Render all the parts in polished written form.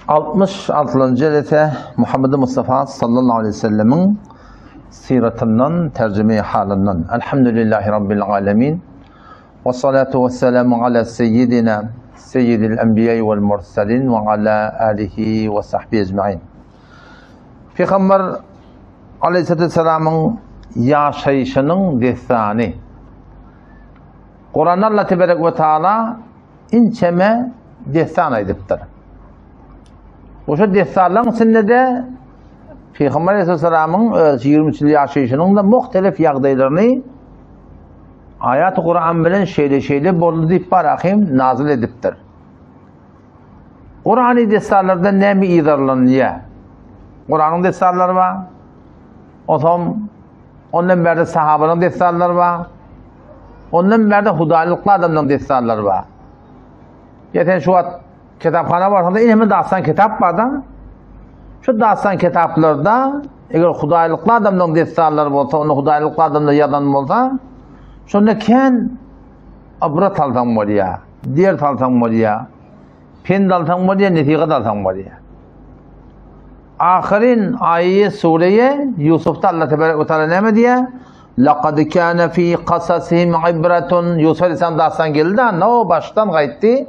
66. cilete Muhammed Mustafa sallallahu aleyhi ve sellemin siratinden, tercüme-i halinden. Elhamdülillahi Rabbil alemin. Ve salatu ve selamu ala seyyidina seyyidil enbiya'i vel mursalin ve ala alihi ve sahbihi ecma'in. Peygamber aleyhisselatü vesselamın yaşayışının destanı. Kur'an Allah tebarek ve teala inçeme destan ediptir. Oşa destanların içinde de Peygamber Aleyhisselam'ın 20 yıl yaşayışının da muhtelif yağdaylarını ayat-ı Kur'an bilen şeyle bollu deyip barakayım nazil ediptir. Kur'an-ı destanlarda ne mi idarlanıyor? Kur'an'ın destanları var. Ondan beri sahabanın destanları var. Ondan beri hudaylıklı adamların destanları var. Geçen şu an kitapxana var. İnemi dastan kitap var da. Şu dastan kitaplarda eğer hudaylıklı adamların destanları olsa, onu hudaylıklı adamlar yadan olsa, sonra ken abra taltan var ya, diğer taltan var ya, pen taltan var ya, netiga taltan var ya. Ahirin ayeti sureye Yusuf'ta Allah Tebarek ve Teala ne diye? لَقَدْ كَانَ ف۪ي قَسَسِهِمْ عِبْرَةٌ Yusuf Aleyhisselam dastan geldi ama o baştan gaytti.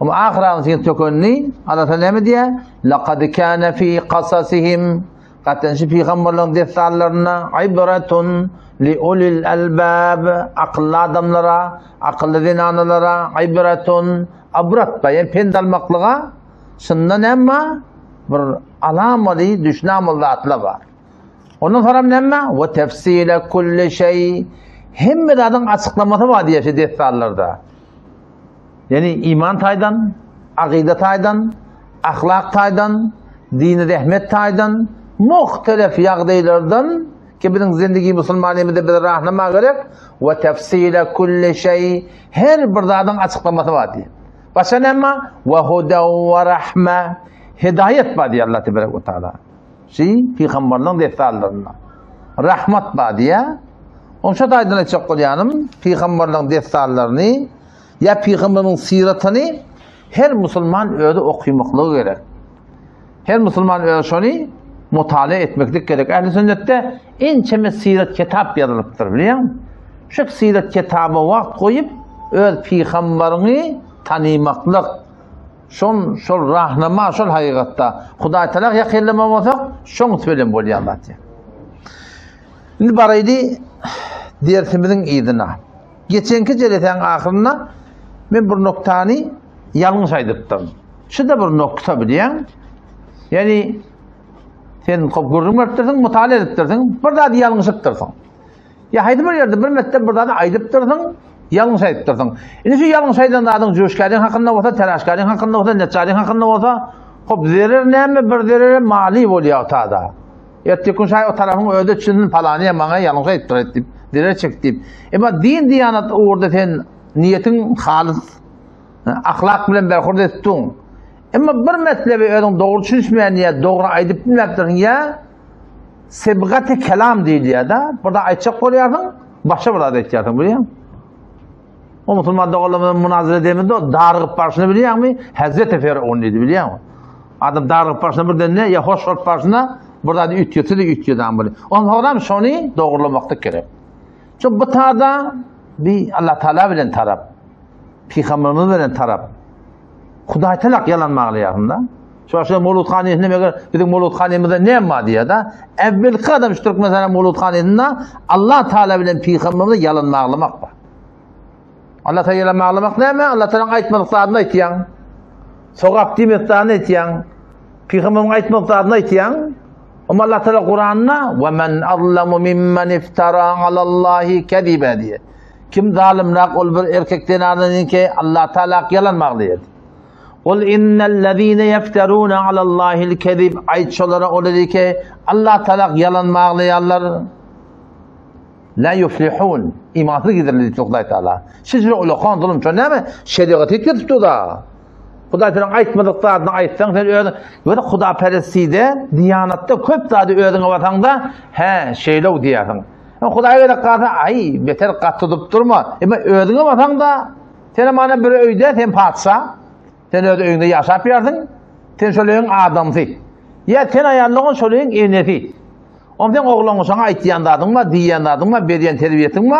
Ama ahiranın için tökönni Allah Teala ne diye? لَقَدْ كَانَ ف۪ي قَسَسِهِمْ Katenşi peygamberlerin destanlarına ibretun li ulil elbab akıllı adamlara, akıllı zinanalara ibretun abrat bayan pendalmaklığa şundan emma bir alamali düşünamalı atla var. Ondan sonra nemme ve tefsile kulli şey hem de adın açıklaması var diye şey destanlarda. Yani iman taydan, akide taydan, ahlak taydan, dini rahmet taydan, muhtelif yağdaylardan ki bizim zindagi Müslümanımızda bir rahnama gerek ve tefsile kulli şey her bir adın açıklaması var diye. Başka nemme ve huda ve rahme hidayet var diye Allah Tebarek ve Teala. Peygamberlerin destanlarına. Rahmet var diye. Onun şu aydın çok koyanım. Peygamberlerin destanlarını ya Peygamberin siratını her Müslüman öyle okuymaklığı gerek. Her Müslüman öyle şunu mutala etmeklik gerek. Ehl-i sünnette inçeme sirat kitap yazılıptır biliyor musun? Şu sirat kitabı vakt koyup öyle Peygamberini tanımaklık. Şol rahnama, şol hakikatta. Huday Teala yakilleme olsak, şol söylem bol anlatıyor. Şimdi baraydı dersimizin idina. Geçenki celeten ahirina ben bir noktani yanlış aydıptım. Şu da bir nokta biliyen. Yani sen görürüm ettirdin, mutale ettirdin, burada da yanlış ettirdin. Ya haydi bir yerde bir metten burada da aydıptırdın, yanlış aydıptırdın. Şimdi şu yanlış aydan da adın coşkarın hakkında olsa, telaşkarın hakkında olsa, netçarın hakkında olsa, hop zerir ne mi bir zerir mali oluyor ortada. Yettikun şey o tarafın öde çizinin falanıya bana yanlış aydıptırdım, zerir çektim. Ama din diyanat orada sen niyetin halis, ahlak bilen berhurda ettin. Ama bir metlebi ödün doğru düşünmeyen ya doğru aydıp bilmektirin ya sebgati kelam değil ya da burada ayçak oluyorsun, başka burada ayçaksın biliyor musun? O Müslüman doğrularının münazire demedi o dargıp başını biliyor musun? Hazreti Firavun dedi biliyor musun? Adam dargıp başına bir ne ya hoş başına burada ütüyorsa da ütüyordan böyle. Onun adam şunu doğrulamakta gerek. Çünkü bu tarafta bir Allah Teala bilen taraf, Peygamberimiz bilen taraf. Huday Teala yalan mağlayarında. Şu aşağıda Mevlud Khaniyetinde bizim Mevlud Khaniyemizde ne var diye da evvelki adam işte mesela Mevlud Khaniyetinde Allah Teala bilen Peygamberimiz yalan mağlamak var. Allah Teala yalan mağlamak ne mi? Allah Teala aytmadıklarını aytiyan. Sokak demeklerini aytiyan. Peygamberin aytmadıklarını aytiyan. Ama Allah Teala Kur'an'na وَمَنْ أَظْلَمُ مِمَّنْ اِفْتَرَى عَلَى اللّٰهِ كَذِبًا diye. Kim zalimler ol bir erkekten ardından ki Allah Teala yalan mağlayır. قُلْ اِنَّ الَّذ۪ينَ يَفْتَرُونَ عَلَى اللّٰهِ الْكَذِبِ ayetçolara o dedi ki Allah Teala yalan mağlayanlar la yuflihun imansız giderler dedi Allah Teala. Siz öyle kandılım çok ne mi? Şeriatı getirdi da. Huday Teala aytmadıklarını aytsan sen öyle Huda perestide diyanatta köp zadi ödün vatanda he şeylev diyorsun. Huday öyle kalsa ay beter katıdıp durma. Ama ödün vatanda sen bana bir öyde sen patsa sen öyle öyünde yaşap yerdin. Ten şolayın adamsy. Ya ten ayarlığın şolayın eneti. Ondan oğlanı sana aytýandadyň mı, diýýändadyň mı, berýän terbiýetiň mi?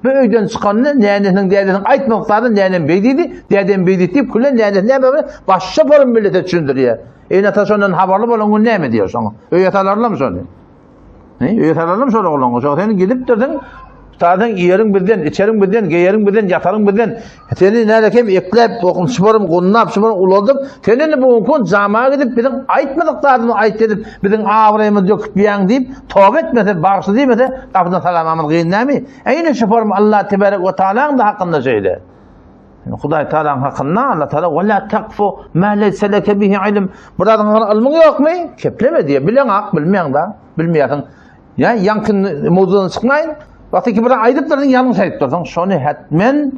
Bu öýden çykanyny nädeniň dädeniň aýtmaklary näden beýdidi, däden beýdidi diýip külle näden näme başga borum millete düşündirýär. Eýne taşondan habarly bolan gün näme diýär şoňa? Öýe talarlarmy şonu? Öýe talarlarmy şonu oğlanı? Şoňa seni gidip durdyň. Tadan yerin birden, içerin birden, geyerin birden, yatarın birden. Seni nerekem eklep, okumuş gunnap, şubarım uloldum. Senin bu gün camiye gidip bizim aytmadıklarını ayt edip, bizim ağrıyımız yok biyan deyip, tövbe etmese, bağışı demese, kapıdan salamamız giyinlemi. Eyni şubarım Allah tebarek ve Teala'nın da hakkında şeyle. Huday Teala'nın hakkında Allah Teala وَلَا تَقْفُ مَا لَيْسَ لَكَ بِهِ عِلْمٍ. Buradan ilmin yok mu? Kepleme diye. Bilen hak, bilmeyen da. Bilmeyen. Ya yankın mevzudan çıkmayın. Vakti ki burada aydıplardan yanlış aydıplardan. Şunu hetmen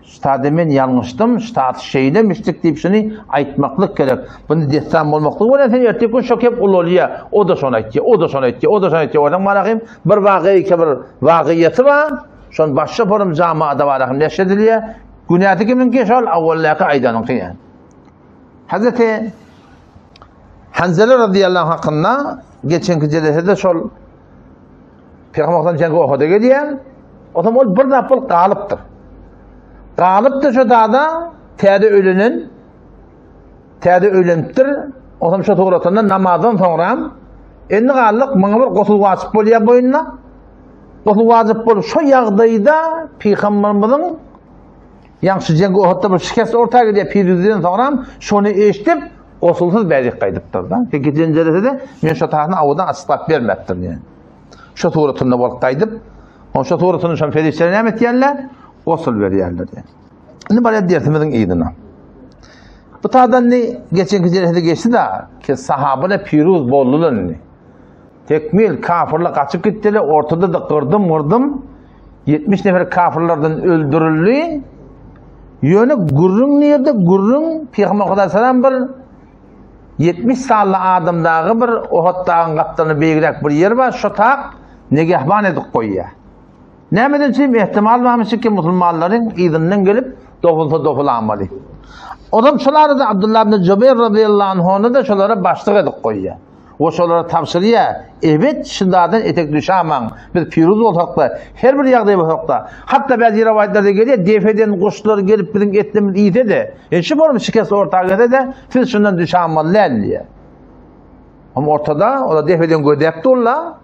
Üstadı men yanlıştım, üstadı şeylemiştik deyip şunu aytmaklık gerek. Bunu destan olmaklık. Ola sen ertek gün şok hep ulolya. O da şunu aytıyor, o da şunu aytıyor, o da şunu aytıyor. Oradan maraqim bir vaqiy ki bir vaqiyeti var. Şunu başka forum camiada varaqim neşediliyor. Günahı kimin ki şol avvallaki aydanın ki yani. Hazreti Hanzale radıyallahu anh hakkında geçenki cedesede şol Peygamberden cengi okudu gediyen. O zaman bir napıl qalıptır. Qalıptır şu dağda täze ölünüptir. O zaman şu toğratında namazdan sonra endi qalyk maňa bir gosul wasyp bolýar boýunna. Gosul wasyp bolup şu ýagdaýda Peygamberimiň ýaňşy cengi okudy bir şikes ortaga gidýär Piruzdan sonra şonu eşitip gosulsuz bärik gaýdypdyr da. Geçen jeresede men şu taýany awdan asyklap bermepdir yani. Şu toğratında bolup gaýdyp, o şu toğratını şon ferişleri näme etýärler? Gosul berýärler yani. Indi bari dertimiziň ýygyna. Bu taýdan ne geçenki jeresede geçdi da ki sahabalar piruz boldular ni. Tekmil kafirler kaçıp gittiler, ortada da kırdım. 70 nefer kafirlerden öldürüldü. Yönü gurrun nerede? Gurrun Peygamber Aleyhisselam bir 70 sallı adamdağı bir Uhud dağın kaptanı beygirek bir yer var. Şu taq negahban edip koyuyor. Nämeden için ihtimal varmış ki Müslümanların izinden gelip doful amalı. Adam şoları da Abdullah ibn Cübeyr radıyallahu anh'ı da şolara başlık edip koyuyor. O şolara tavsırıyor. Evet şunlardan etek düşaman. Biz piruz olsakla, her bir ýagdaý bolsakla. Hatta bazı riwayetlerde geliyor, defeden kuşlar gelip bizim etimiz iyide de. Şu borum şikes ortaga de, siz şundan düşamanlar diye. Ama ortada, o da defeden gödepdi ola.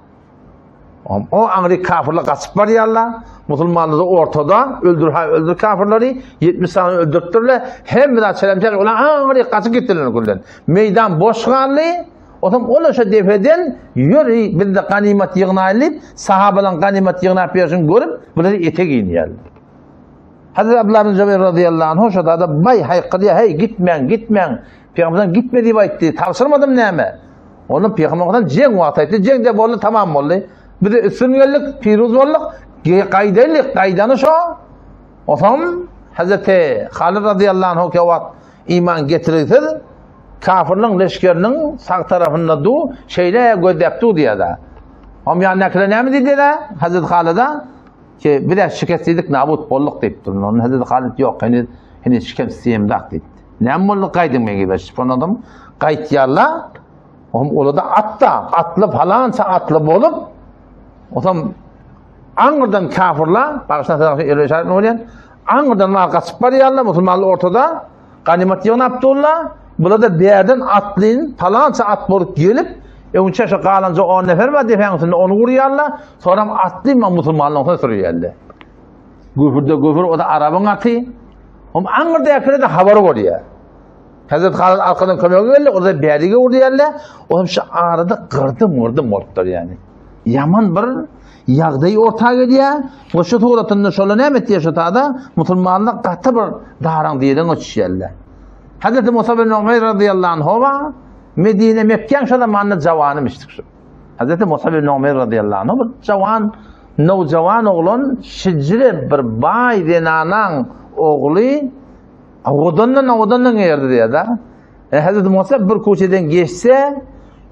O angri kafirler kaçıp barýarlar. Musulmanlar da ortada öldür kafirleri 70 sany öldürtdirler. Hem bir selamçak ulan angri kaçıp gittiler gülden. Meydan boş galy. Otam ola şu defeden yürü bir de ganimet yığnaýlyp sahabalan ganimet yığnap berişin görüp buları ete giyinýärler. Hazreti Abdullah ibn Cübeyr radıyallahu anh şu da bay haykırıyor, hey gitmeň. Peygamberden gitme diýip aýtdy. Tapşyrmadym näme? Onu Peygamberden jeng wagt aýtdy. Jeng de boldy tamam boldy. Bir de üstünlük, piruz bolduk. Gaýdany şu. Otam Hazreti Halid radıyallahu anh wagt iman getirdi. Kafirlerin leşkerinin sağ tarafında du şeyle gödepti diye da. Ama yani nekle ne mi dedi de Hazreti Halid'a ki bir de şikestiydik nabut bolluk deyip durun. Onun Hazreti Halid yok henüz şikestiyim dak dedi. Ne mi bolluk kaydın ben gibi şifonladım. Kayıt yarla onu da atlı falansa atlı bolup o zaman Angır'dan kafirla Pakistan tarafı irişaret mi oluyor? Angır'dan vakasıp var yarla Müslümanlı ortada ganimet yığın Abdullah burada bir yerden atlayın, falanca at bolup gelip, önce şu qalanca 10 nefer var defensinde onu vurýarlar, sonra atlayın Müslümanlar sonra sürüýärler. Göfür o da Arabın atı. Ama Angır'da yakında da haber bolýar. Hazret Halid arkadan kömege geldi, o da berige vurýarlar. O şu arada kırdım olupdyr yani. Yaman bir ýagdaý ortaga gelýär. O şu toğratında şola näme etýär şu taýda Müslümanlar gaty bir daraň diýen öçýärler. Hazreti Musa bin Umayr radıyallahu anh var. Medine Mekke'nin şu zamanında cavanımıştık şu. Hazreti Musa bin Umayr radıyallahu anh bir cavan, nocavan oğlun şicri bir bay denanan oğlu odandan yerdi diye da. Hazreti Musa bir koçeden geçse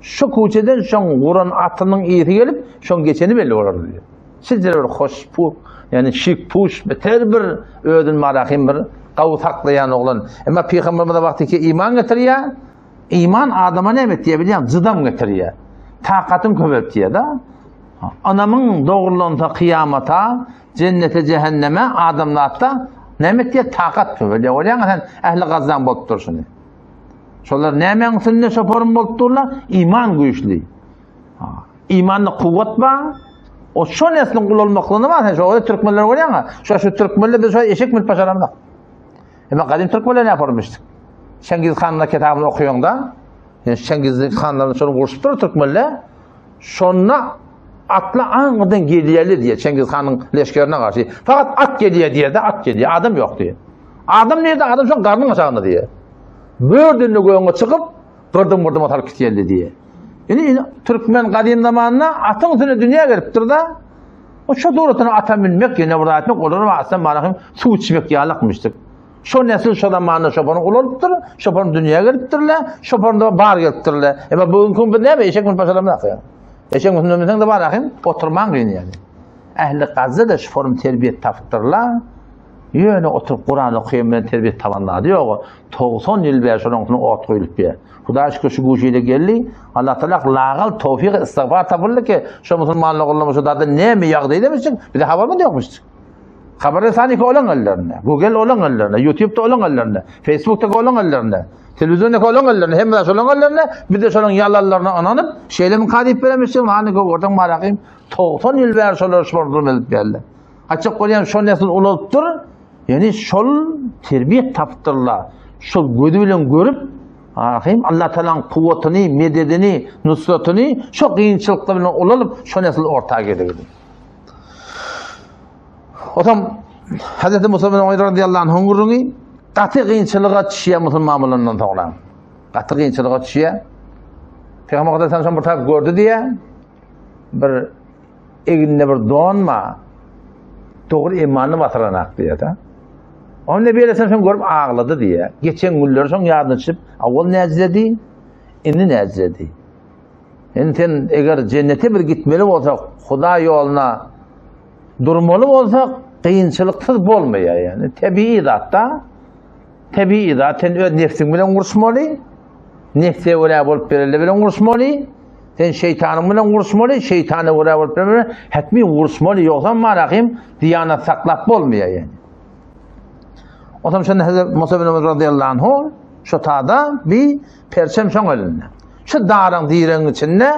şu koçeden şon Kur'an atının iyisi gelip şon geçeni belli olur diyor. Şicri bir hoş pu yani şik puş beter bir ödün marahim bir qaw taklayan oğlan. Ama Peygamberimiz vakti ki iman getirýär. iman adama ne emet diye biliyorum, zıdam getiriyor. Takatın köpep diye da. Anamın doğruluğunda kıyamata, cennete, cehenneme, adamlatta ne emet diye takat köpep diye. Oraya sen ehli gazdan bolup dursun. Şolar nemen sünne şoporun bolup durlar, iman güçlü. İmanlı kuvvet var. O şu neslin kul olmaklığını var. Sen şu Türkmenler görüyor musun? Şu Türkmenler biz eşek mi paşaramda? Ama kadim Türkmenler ne yaparmıştık? Şengiz Han'ın kitabını okuyorsun da. Yani Şengiz Han'ların şunu kurşuptur Türkmenler. Şonna atla aniden geliyeli diye Şengiz Han'ın leşkerine karşı. Fakat at geliye diye de at geliye. Adam yok diye. Adam nerede? Adam şu karnın aşağında diye. Bördünlü göğüne çıkıp kırdım atar kitiyeli diye. Yani Türkmen kadim zamanına atın üstüne dünya geliptir da o şu doğrultuna ata binmek yine burada etmek olur ama aslında manakım su içmek yalakmıştık. Şu nesil şu zamanında şopanı kullanıptır, şopanı dünya geliptirler, şopanı da bar geliptirler. Ama bugün ne be eşek mi paşalarına akıyor? Eşek mi de var akıyım, oturman gıyın yani. Ehli gazze de şu form terbiyet taptırlar. Yöne oturup Kur'an okuyayım terbiyet tavanlar diyor. 90 yıl bir şunun ot koyulup bir. Huda şükür şu guşiyle geldi. Allah Teala lağal tevfik istiğfar tabırlı ki şu Müslümanlık olmuş da ne mi yağdı demişsin. Bir de haber mi yokmuş? Haber sani olan ellerine, Google olan ellerine, YouTube'da olan ellerine, Facebook'ta olan ellerine, televizyonda olan ellerine, hem de olan ellerine, bir de şunun yalanlarına ananıp şeylerin kadip vermişsin. Hani ki oradan marakayım 90 yıl bir şolar şordur melip geldi. Açık koyayım şu nesil oluptur. Yani şol terbiyet taptırlar. Şol gödübilen görüp Allah Teala'nın kuvvetini, mededini, nusratini şu kıyınçılıkla bilen olalıp şu nesil ortaya gelir. O zaman Hz. Musa bin Umayr radıyallahu anh'ın gurrunu katı kıyınçılığa düşüye Müslümanlarından sonra. Katı kıyınçılığa düşüye. Peygamber Aleyhisselam bir tabi gördü diye bir eginde bir donma doğru imanı batıranak diye de. Onun Nebi Aleyhisselam görüp ağladı diye. Geçen günler son yardım çıkıp avval nezledi, inni nezledi. Yani sen eğer cennete bir gitmeli olsak, Huda yoluna durmalı olsak, kıyınçılıksız olmuyor yani. Tabii zaten sen nefsin bilen uğraşmalı, nefse öyle bulup belirli bilen uğraşmalı, sen şeytanın bilen uğraşmalı, şeytanı öyle bulup belirli, hatmi uğraşmalı yoksa marakım, diyanet saklap olmuyor yani. O zaman şimdi Hazreti Musa bin Umayr radıyallahu anh şu tağda bir perçem şon elinde. Şu dağın diğerin içinde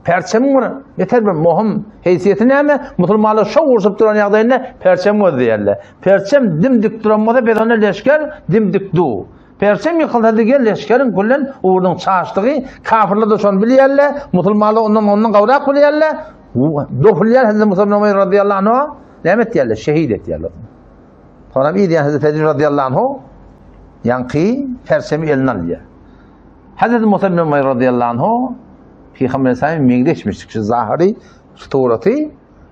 perçem var. Yeter bir muhim heysiyeti ne mi? Müslümanlar şu vursup duran yağdayında perçem var diyorlar. Perçem dimdik duranmada bedana leşker dimdik du. Perçem yıkıldı diye leşkerin kullen uğrunun çağıştığı kafirler de şon biliyorlar. Müslümanlar ondan kavrak biliyorlar. Doğrular Hazreti Musa bin Umayr radıyallahu anh demet diyorlar, şehit et diyorlar. Sonra bir diyen Hazreti Ali radıyallahu anh yankı persemi eline alıyor. Hazreti Musa bin Umayr radıyallahu anh Peygamber Aleyhisselam'ın mengdeşmiştik şu zahiri, şu Tevrat'ı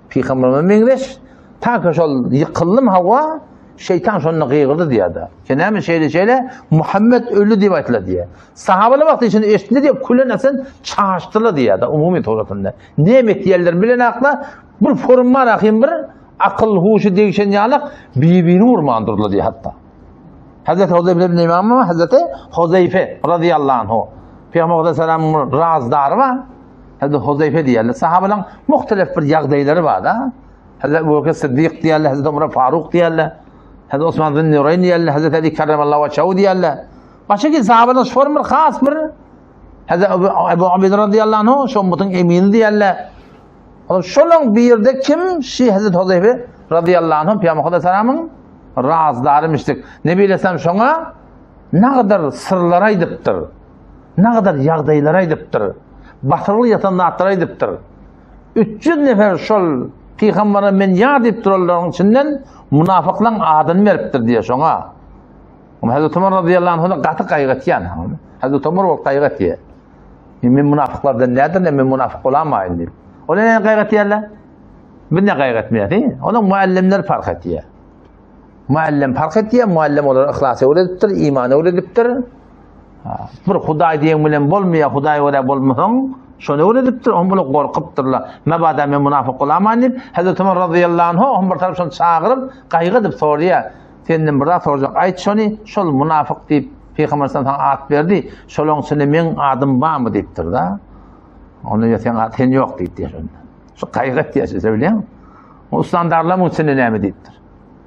Peygamber'in mengdeş ta ki şol yıkıldım hava şeytan şonunu kıyırdı diye de. Kenemi şeyle Muhammed ölü diye aytıla diye. Sahabalı vakti için eşitli diye kullanasın çağıştılı diye de umumi Tevrat'ında. Ne emek diyerler bilen akla bir forum var akıyım bir akıl huşu değişen yalak birbirini vurmandırlı diye hatta. Hazreti Huzeyfe bin İmam ama Hazreti Huzeyfe radıyallahu anh Peygamber Aleyhisselam'ın razdarı var. Hazreti Huzeyfe diyorlar. Sahabenin muhtelif bir yağdayları var da. Hazreti Ebu Bekir Sıddık diyorlar. Hazreti Ömer Faruk diyorlar. Hazreti Osman bin Nurayn diyorlar. Hazreti Ali Kerremallahu Veçhehu diyorlar. Başka ki sahabenin şu bir khas bir Hazreti Ebu Abid radıyallahu anh şu ummetin emini diyorlar. Şolun bir yerde kim? Hazreti Huzeyfe radıyallahu anh Peygamber Aleyhisselam'ın razdarımıştık. Nebi Aleyhisselam şuna ne kadar sırlara ediptir, ne kadar yağdaylara ediptir, batırılı yatanlar ediptir. 300 nefer şol Peygamber'e men yad ediptir onların içinden münafıkların adını veriptir diye şuna. Hazreti Ömer radıyallahu anh'a katı kaygat yani. Hazreti Ömer o kaygat diye. Men münafıklardan nedir ne men münafık olamayın diye. O ne gayret yerler? Bir ne gayret mi yani? Onun muallimler fark ediyor. Muallim fark ediyor, muallim olarak ihlası öğretiptir, imanı öğretiptir. Bir Huday diyen bilen bolmuyor, Huday öyle bolmuyor. Şunu öğretiptir, onu böyle korkuptırlar. Mebada men münafık olamayın. Hazreti Ömer radıyallahu anh, onu bir taraftan çağırıp, kaygıdıp soruyor. Senden burada soracak, ayet şunu, şol münafık deyip Peygamber sana at verdi. Şolong sene men adım var mı deyiptir da. Onu ya sen atın yok deyiptir. Şu kaygıt diye biliyorum. O standartlar mı sene ne mi deyiptir.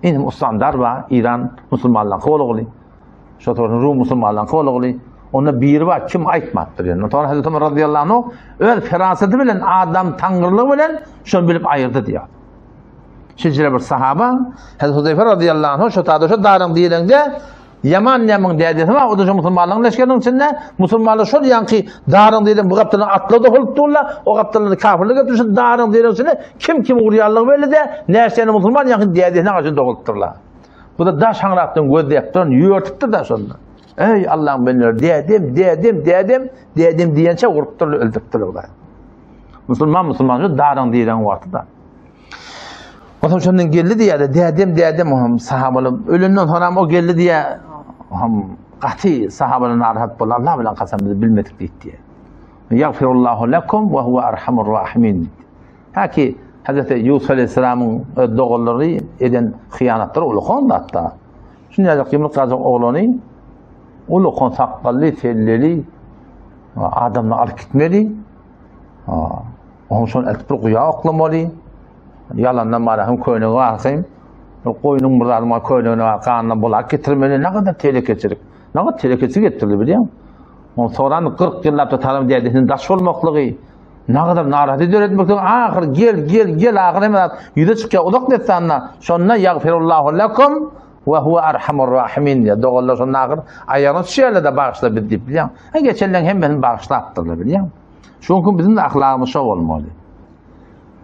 İnim o standart var. İran Müslümanlar kolu şu torun Rum Müslümanlar kolu ona bir var kim aytmaktır yani. Sonra Hazreti Ömer radıyallahu anh öz feraseti bilen adam tangırlığı bilen şunu bilip ayırdı diyor. Şicre bir sahaba Hazreti Huzeyfe radıyallahu anh şu darın diyelinde Yaman dedisi var. O da şu Müslümanların leşkerinin içinde Müslümanlar şu yankı darın diyelim bu kaptanı atladı huluttuğuyla o kaptanı kafirlik etmişsin darın diyelim içinde kim uğrayarlığı böyle de neşeğini Müslüman yankı dedisine karşı doğultturlar. Bu da daş hangrattın göz yaptın yürütüptü da sonunda. Ey Allah'ım benler dedim diyençe vuruptur öldürttürler. Müslüman şu darın diyelim vardı da. O zaman şundan geldi diye dedim sahabalı ölümden sonra o geldi diye qati sahabalı narahat buldu. Allah bilen qasam biz bilmedik diye. Yagfirullahu lekum ve huve erhamur rahimin. Haki Hazreti Yusuf Aleyhisselam'ın doğulları eden hıyanatları uluğun da hatta. Şimdi yazık kimlik kazak oğlanı uluğun sakkallı, telleli adamla alıp gitmeli. Onun son eltiplik uyağı oklamalı. Yalandan bana hem koyunu varsayım. Koyunun buradan koyunu kanına bulak getirmeli. Ne kadar tehlikesilik. Ne kadar tehlikesi getirdi biliyor musun? Sonra 40 yıllarda tarım dedesinin daş olmaklığı. Ne kadar narahat ediyor etmekten. Ahir gel ahir hemen yüze çıkıyor. Odak netsanla. Şonna yagfirullahu lekum ve huve erhamur rahimin diye. Doğullar sonra ahir ayağını şöyle de bağışla bildi biliyor musun? Geçenler hem benim bağışlattırdı biliyor musun? Çünkü bizim de ahlakımız şov olmalı.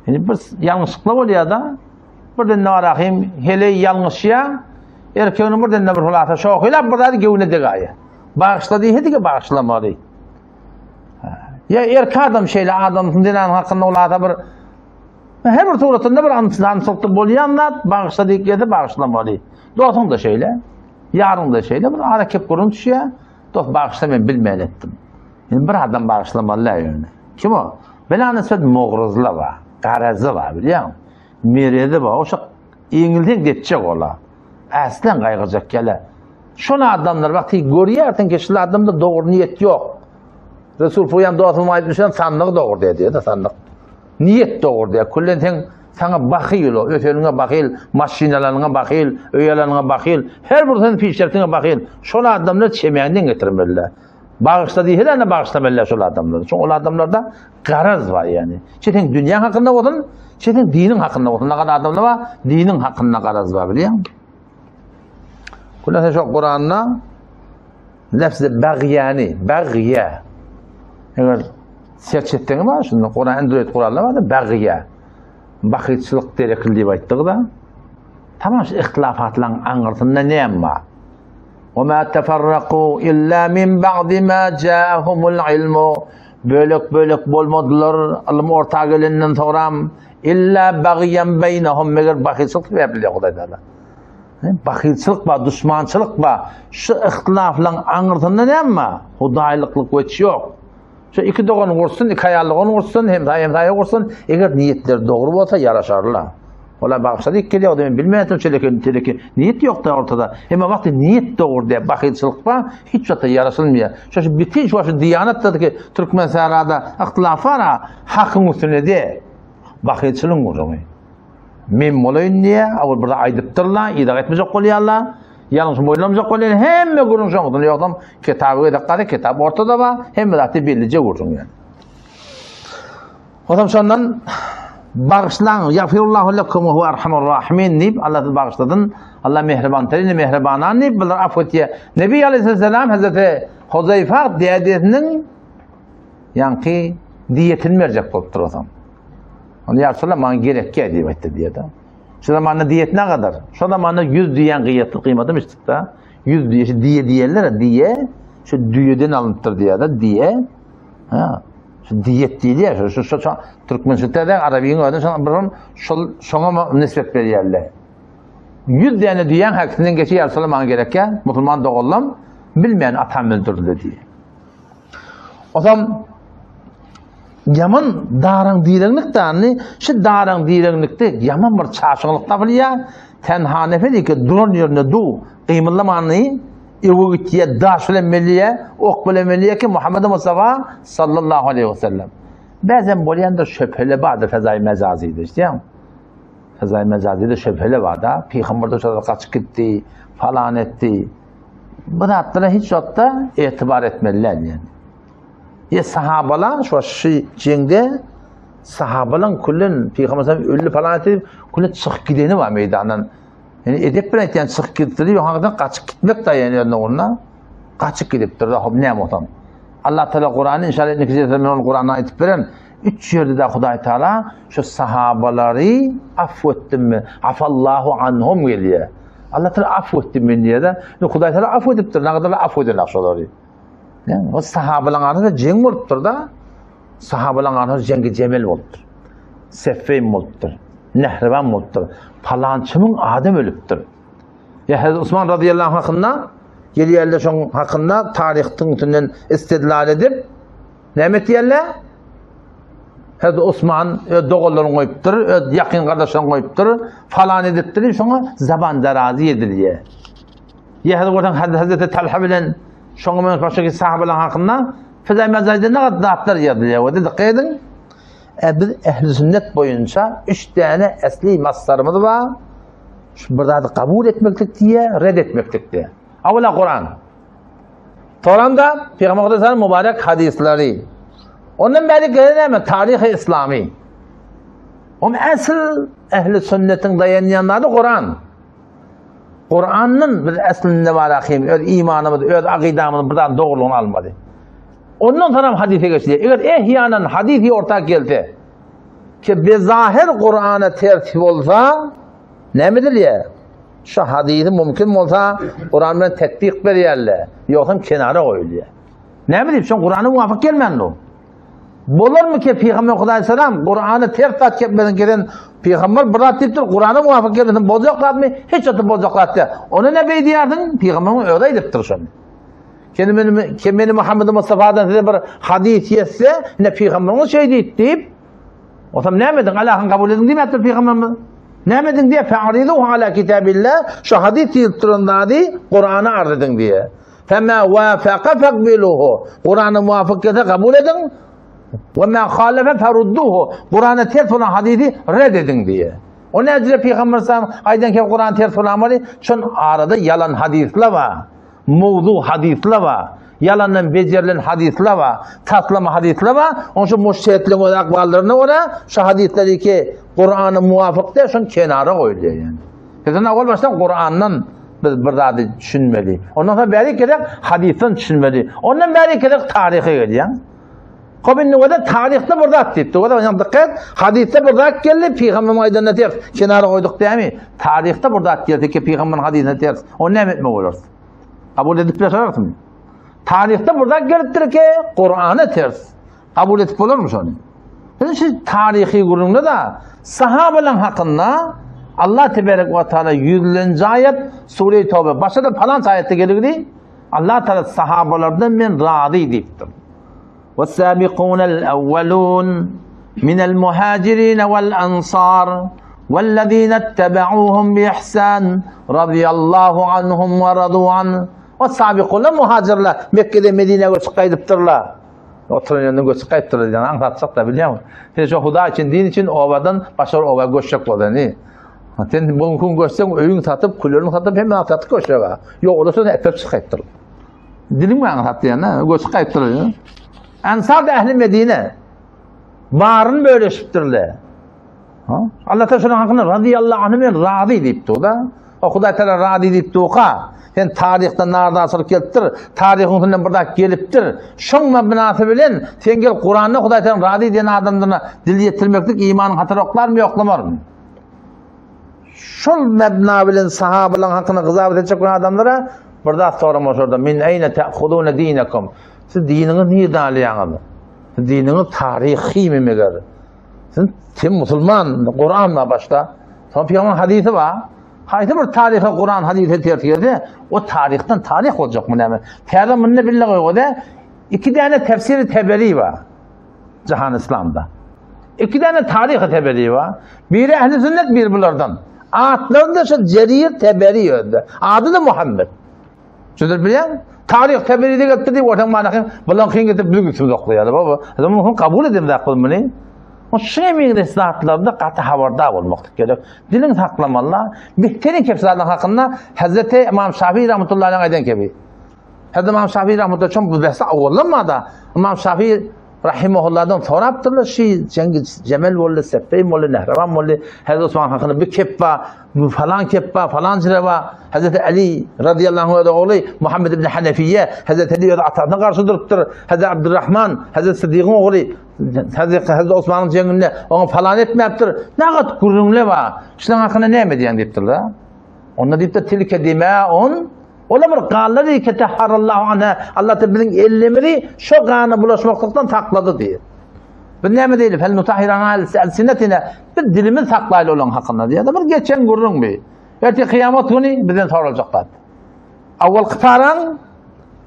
Yani bir yanlışlıkla oluyor da birden narahim hele yanlışya erkeğinin birden bir hulata şokuyla burada gevne de gaye. Bağışladığı hediye bağışlamalı. Ya erkek adam şeyle adamın denen hakkında olata bir her bir tuğratında bir ansızlıkta bolayanlar bağışladığı yerde bağışlamalı. Dostun da şeyle yarın da şeyle bir hareket kuruntuya dost bağışlamayı bilmeyen ettim. Yani bir adam bağışlamalı yani. Kim o? Bela nispet moğruzla var. Garazı var biliyor musun? Meredi var. O şu İngiliz'den geçecek ola. Aslen kaygıcak gele. Şunu adamlar bak görüyorsun ki şu adamda doğru niyet yok. Resul Fuyan doğasını ayetmişten sandığı doğru diyor da sandık. Niyet doğru diyor. Kullen sen sana bakil o. Ötönüne bakil, maşinalarına bakil, öyelerine bakil. Her bir senin pişlerine bakil. Şunu adamlar çemeğinden getirmeliler. Bağışladığı hiçbirine bağışlamalılar şu adamlar. Çünkü o adamlarda garaz var yani. Çetin dünya hakkında olsun, çetin dinin hakkında olsun. Ne kadar adamlar var, dinin hakkında garaz var biliyor musun? Kullâse şu Kur'an'da lafzı bagye. Eğer search ettiğin var, şimdi Kur'an Android Kur'an'da var da bagye. Bakıçılık terekildiği bayttığı da. Tamam şu ihtilafatların anırtında neyem var? وَمَا تَفَرَّقُوا إِلَّا مِنْ بَعْدِ مَا جَاءَهُمُ الْعِلْمُ Bölük bolmadılar, alım ortağı gelinden sonra illa bagiyen beynehum meğer bakılçılık yapılıyor Kuday'da. Bakılçılık var, düşmançılık var. Şu ihtilafla anırtında ne ama? Hudaylıklık veç yok. Şu iki doğan vursun, iki ayarlığın vursun, hem dayı vursun. Eğer niyetleri doğru olsa yaraşarlar. Ola bağışladık ki diyor, bilmeyetim çeleki niyet yok da ortada. Ama vakti niyet doğru diye bakılçılık var, hiç zaten yarasılmıyor. Şu bütün şu diyanet ki Türkmen sarada ihtilaf var, hakkın üstüne de bakılçılığın uzumu. Mem olayın diye, ama burada aydıptırlar, idare etmeyecek oluyorlar, yanlış boylamayacak oluyorlar, hem de görünüşe olduğunu yoktum. Kitabı da kitap ortada var, hem de zaten birlice vursun yani. O zaman sondan bağışlan, yagfirullahu lekum ve huve erhamur rahimin deyip Allah'ı bağışladın. Allah mehribanlarını mehribanan deyip bunlar affetiye. Nebi Aleyhisselam Hazreti Huzeyfe dedesinin yankı diyetini verecek bulup duruyorsan. Onu ya Resulallah bana gerek diye etti diye de. Şu zamanında diyet ne kadar? Şu zamanında 100 diyen kıymetli demiştik da. 100 diye diyenler diye şu düyeden alınıptır diye de diye. Ha. Diyet değil ya, şu Türkmençilikte Arabi'nin adını şuna nispet veriyorlar. 100 tane diyen hakkından geçi yarısalım gereken, Müslüman doğulam, bilmeyen atam öldürüldü diye. O zaman, yaman darın direnlikten, şu darın direnlikte yaman bir çarşılıkta biliyor, tenha nefedi ki durun yerine du, kıyımlamanı, evi gittiye, daş bilen milliye, ok bilen milliye ki Muhammed Mustafa sallallahu aleyhi ve sellem. Bazen bolayandır şüpheli vardır fezai mecaziydi işte ya. Fezai mecaziydi şüpheli var da. Peygamber de kaçıp gitti, falan etti. Bu da hiç yokta itibar etmeliler yani. Ya sahabalar şu cengde sahabalan kullun Peygamber ölü falan etti, kullun çıkıp gideni var meydandan. Yani edep bilen yani çıkıp gittiği hakikaten kaçıp gitmek de yani onunla kaçıp gidip durdu hop ne muhtam. Allah Teala Kur'an'ı inşallah neticede Kur'an'a ayetip veren 3 yerde de Huday Teala şu sahabaları affetti mi? Afallahu anhum geliyor. Allah Teala affetti mi diye de Huday Teala affediptir. Ne kadar affedin akşaları. Yani o sahabaların arasında ceng oluptur da sahabaların arasında cengi cemel oluptur. Seffeyn oluptur. Nehrivan oluptur. Falançımın Adem ölüptür. Ya Hazreti Osman radıyallahu anh hakkında geliyorlar şun hakkında tarihtin tünden istidlal edip ne diyorlar? Hazreti Osman doğullarını koyuptur, yakın kardeşlerini koyuptur, falan ediptir, şuna zaban darazi ediliyor. Ya Hazreti Talha bilen şuna başka sahabeler hakkında fezai mezayda ne kadar dağıtlar yazılıyor. O dedi kaydın. Biz ehl-i sünnet boyunca 3 tane esli maslarımız var. Burada kabul etmeklik diye, reddetmeklik diye. Avvela Kur'an. Kur'an'da Peygamber Aleyhisselam mübarek hadisleri. Ondan beri gelen tarih-i İslami. Ama asıl ehl-i sünnetin dayanyanları Kur'an. Kur'an'ın bir eslinde var akıyım, imanımız, akidamız buradan doğruluğunu almadı. Ondan sonra hadise geçti. Eğer ehyanen hadisi ortak geldi ki bezahir Kur'an'a tertip olsa ne midir ya? Şu hadisi mümkün olsa Kur'an'dan tetbik veriyorlar. Yoksa kenara koyuluyor. Ne bileyim şu Kur'an'a muvafık gelmeyen o. Bulur mu ki Peygamber Aleyhisselam Kur'an'ı tertip etmeden gelen Peygamber bıraktırdır Kur'an'a muvafık gelmeden bozacaklar mı? Hiç atı bozacaklar diye. Onu ne beydiyardın? Peygamber'in öyle ediptir şunu. Kendini Muhammed Mustafa'dan size bir hadis yetse ne Peygamber'in şey deyip o zaman ne emedin? Allah'ın kabul edin değil mi ettir Peygamber'in? Ne emedin diye fe'ariduhu ala kitabillah şu hadis yıltırında diye Kur'an'ı arz edin diye. Fema vafaka fekbiluhu Kur'an'ı muvafık etse kabul edin ve ma khalefe ferudduhu Kur'an'ı ters olan hadisi reddedin diye. O ne acele Peygamber sallallahu aydan ki Kur'an ters olan ameli şun arada yalan hadisler var. Mevzu hadisler var. Yalandan becerilen hadisler var. Taslama hadisler var. Onun için müştehitlerin o akballarına ona şu hadisleri ki Kur'an'a muvafık de şun kenara koyuluyor yani. Kesin akıl baştan Kur'an'dan biz burada düşünmeli. Ondan sonra beri gerek hadisten düşünmeli. Ondan beri gerek tarihe geliyor. Kabinli o da tarihte burada attı. O da dikkat hadiste burada geldi. Peygamber meydanına ters kenara koyduk değil mi? Tarihte burada attı ki Peygamber'in hadisine ters. O ne etme olur? Kabul edip de sorar mısın? Tarihte burada geliptir ki Kur'an'a ters. Kabul edip olur mu onu? Şimdi tarihi kurumda da sahabelerin hakkında Allah Tebarek ve Teala 100. ayet Sure-i Tevbe. Başta da falan ayette gelir Allah Teala sahabelerden ben razı deyiptir. وَالسَّابِقُونَ الْأَوَّلُونَ مِنَ الْمُهَاجِرِينَ وَالْأَنصَارِ وَالَّذ۪ينَ اتَّبَعُوهُمْ بِإِحْسَانٍ رَضِيَ اللّٰهُ عَنْهُمْ وَرَضُوا عَنْهُ O sabikullar muhacirler Mekke'de Medine'ye göçüp kaydıptırlar. Oturun yanına göçüp kaydıptırlar yani anlatsak da biliyor musun? Sen şu Huda için, din için ovadan başarı ova göçecek oldu ne? Sen bugün göçsen öyün satıp, kulörünü satıp hemen satıp göçecek. Yok olursa da epep kaydıptırlar. Dilim mi anlattı yani? Göçüp kaydıptırlar. Ensar da ehli Medine. Varın böyle şüptürler. Allah Teala şunun hakkında radıyallahu anh ben razı deyipti o da. O Huda Teala razı deyipti o ka. Sen tarihten nerede asıl geliptir, tarihin içinden burada geliptir. Şun mebnası bilen, sen gel Kur'an'da Huda Teala razı diyen adamlarına dil yetirmeklik imanın hatırı oklar mı yoklamar mı? Şun mebna bilen sahabelerin hakkında kızabet edecek adamlara burada sorulmuş orada. Min eyne te'khudûne dînekum. Siz dininiz niye dağılayanız? Dininiz tarihi mi meğer? Sen Müslüman, Kur'an'la başta. Sonra Peygamber'in hadisi var. Haydi bir tarihe Kur'an hadisi tertiyede o tarihten tarih olacak mı demek? Peygamber'in ne billahi o da 2 tane tefsiri Teberi var. Cihan İslam'da. 2 tane tarih-i Teberi var. Biri ehl-i sünnet bir bunlardan. Adları da şu Cerir Teberi öldü. Adı da Muhammed. Şudur bilen tarih tebiride gitti diye ortam manakın bulan kıyın getip büyük üstü doklayalım baba. Adamı kabul edeyim de akılmını. O şemin resatlarda katı haberdar olmak gerek. Dilin saklamalı. Bihteri kefsaların hakkında Hazreti İmam Şafii rahmetullahi aleyh'den gibi. Hazreti İmam Şafii rahmetullahi çok bu bahsi avlanmadı. İmam Şafii rahimahullah'dan soraptırlar Cengiz Cemel oldu, Sefeym oldu, Nehravan oldu. Hazreti Osman hakkında bir keppa, falan keppa, falan cireva. Hazreti Ali radıyallahu anh oğlu Muhammed ibn Hanefiye, Hazreti Ali atağına karşı duruptur. Hazreti Abdurrahman, Hazreti Sıddık'ın oğlu, Hazreti Osman'ın cenginde onu falan etmeyiptir. Ne kadar kurumlu var. İşte hakkında ne mi diyen deyiptir la? Onda deyip de tilke dima'un ola bir qanları ki teharrallahu anha Allah Teala'nın ellemiri şu qanı bulaşmaklıktan takladı diye. Bu ne mi değil? Fel nutahhirana elsinetine bir dilimiz saklaylı olan hakkında diye. Da bir geçen gurrun bir. Erti kıyamet günü bizden sorulacaklar. Avval kıtaran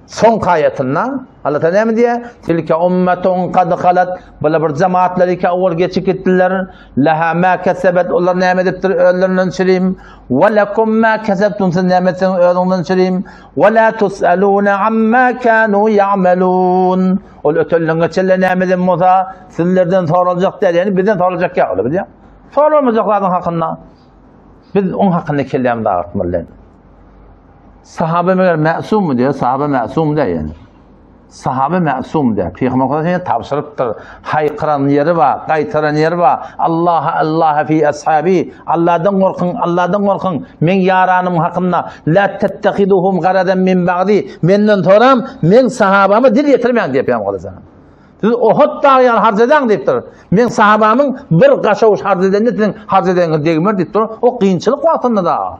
son kayetinden Allah Teala ne mi diye? Tilke ummetun kad halat. Böyle bir cemaatleri ki avval geçip gittiler. Leha ma kesebet. Onlar ne ediptir öllerinin şirim. Ve lekum ma kesebtun. Siz ne edipsin öllerinin şirim. Ve la tus'alune amma kanu ya'melun. O ötölüğüne çelle ne edin Musa. Sizlerden sorulacak der. Yani bizden sorulacak ya. Öyle biliyor. Sorulmayacakların hakkında. Biz onun hakkında kellem dağıtmalıyız. Sahabe meğer masum mu diyor? Sahabe masum değil yani. Sahabe masum diyor. Peygamber Efendimiz'e tavsırıptır. Haykıran yeri var, kaytaran yeri var. Allah fi ashabi. Allah'dan korkun. Men yaranım hakkında. La tettehiduhum garaden min ba'di. Menden toram, men sahabamı dil getirmeyen diye Peygamber Efendimiz'e. Siz Uhud dağıyan harz eden deyiptir. Men sahabamın bir kaşavuş harz eden deyimler deyiptir. O kıyınçılık vaatında da.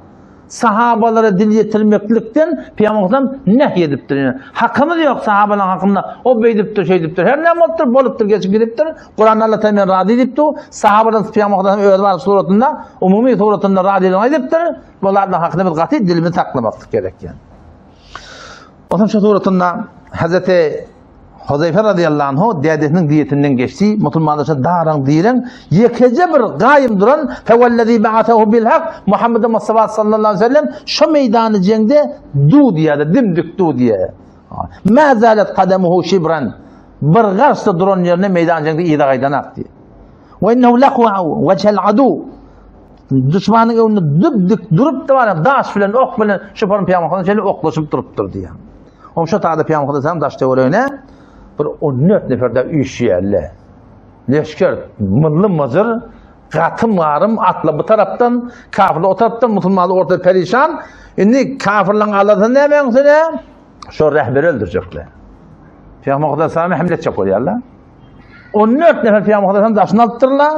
Sahabalara dil yetirmeklikten Peygamber nehyediptir. Yani. Hakkımız yok sahabenin hakkında. O beydiptir, şeydiptir. Her ne boluptur, geçip gidiptir. Kur'an Allah Teala razı ediptir. Sahabenin Peygamber'den öğretmen suratında, umumi suratında razı ediptir. Bunların hakkında bir katı dilimi saklamak gerek yani. O zaman şu suratında Hazreti Huzeyfe radıyallahu anhu dedesinin diyetinden geçti. Müslümanlar dağran diyen yekece bir gayim duran fevellezî ba'atehu bil hak Muhammed Mustafa sallallahu aleyhi ve sellem şu meydanı cengde du diye dimdik du diye. Ma zalet kademuhu şibran bir garsta duran yerine meydan cengde ida gaydan aktı. Ve innehu laqwa vechel adu düşmanın önünde dübdük durup da var daş filan ok filan şu falan Peygamber'in oklaşıp duruptur diye. O şu taada Peygamber'in daş teorine bir 14 neferde üşüyerler. Leşker, mıllı mızır, katım varım, atla bu taraftan, kafirle o taraftan, Müslümanlar ortada perişan. Şimdi kafirlerin Allah'tan ne benziyor? Şu rehberi öldürecekler. Peygamber Aleyhisselam'a hamlet yapıyorlar. 14 nefer Peygamber Aleyhisselam'ı daşını alıttırırlar.